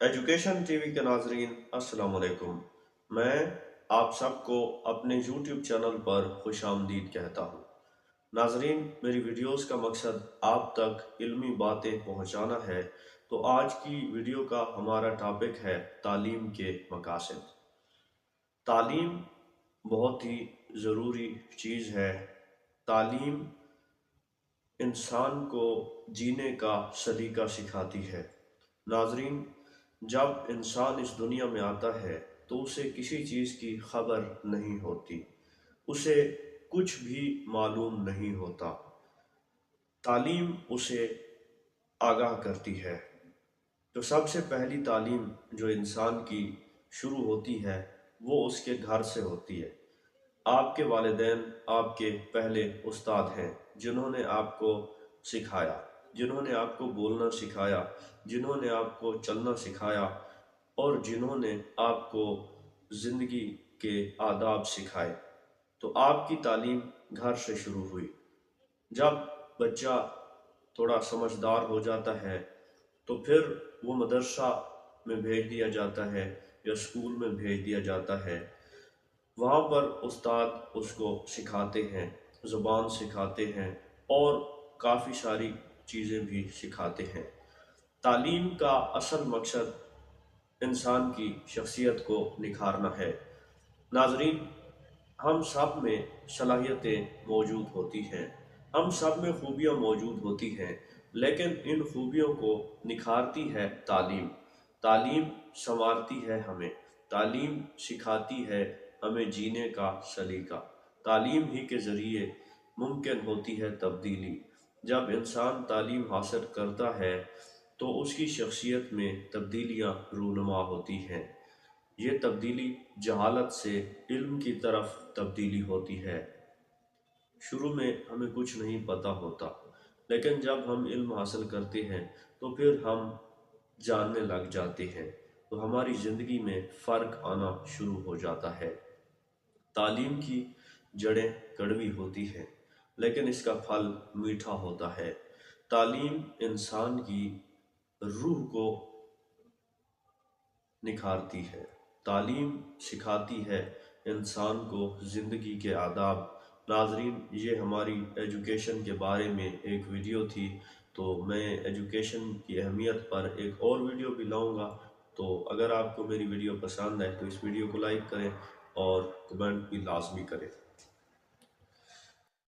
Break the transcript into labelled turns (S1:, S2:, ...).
S1: Education TV के नाजरीन अस्सलाम वालेकुम। मैं आप सबको अपने यूट्यूब चैनल पर खुश आमदीद कहता हूँ। नाजरीन, मेरी वीडियोस का मकसद आप तक इल्मी बातें पहुँचाना है। तो आज की वीडियो का हमारा टॉपिक है तालीम के मकासद। तालीम बहुत ही ज़रूरी चीज़ है। तालीम इंसान को जीने का सलीका सिखाती है। नाजरीन, जब इंसान इस दुनिया में आता है तो उसे किसी चीज़ की खबर नहीं होती, उसे कुछ भी मालूम नहीं होता। तालीम उसे आगाह करती है। तो सबसे पहली तालीम जो इंसान की शुरू होती है वो उसके घर से होती है। आपके वालिदैन आपके पहले उस्ताद हैं, जिन्होंने आपको सिखाया, जिन्होंने आपको बोलना सिखाया, जिन्होंने आपको चलना सिखाया और जिन्होंने आपको ज़िंदगी के आदाब सिखाए। तो आपकी तालीम घर से शुरू हुई। जब बच्चा थोड़ा समझदार हो जाता है तो फिर वो मदरसा में भेज दिया जाता है या स्कूल में भेज दिया जाता है। वहाँ पर उस्ताद उसको सिखाते हैं, ज़ुबान सिखाते हैं और काफ़ी सारी चीज़ें भी सिखाते हैं। तालीम का असल मकसद इंसान की शख्सियत को निखारना है। नाजरीन, हम सब में सलाहियतें मौजूद होती हैं, हम सब में खूबियाँ मौजूद होती हैं, लेकिन इन खूबियों को निखारती है तालीम। तालीम संवारती है हमें, तालीम सिखाती है हमें जीने का सलीका। तालीम ही के ज़रिए मुमकिन होती है तब्दीली। जब इंसान तालीम हासिल करता है तो उसकी शख्सियत में तब्दीलियाँ रूनुमा होती हैं। ये तब्दीली जहालत से इल्म की तरफ तब्दीली होती है। शुरू में हमें कुछ नहीं पता होता, लेकिन जब हम इल्म हासिल करते हैं तो फिर हम जानने लग जाते हैं, तो हमारी ज़िंदगी में फ़र्क आना शुरू हो जाता है। तालीम की जड़ें कड़वी होती हैं, लेकिन इसका फल मीठा होता है। तालीम इंसान की रूह को निखारती है। तालीम सिखाती है इंसान को ज़िंदगी के आदाब। नाजरीन, ये हमारी एजुकेशन के बारे में एक वीडियो थी। तो मैं एजुकेशन की अहमियत पर एक और वीडियो भी लाऊंगा। तो अगर आपको मेरी वीडियो पसंद है तो इस वीडियो को लाइक करें और कमेंट भी लाजमी करें।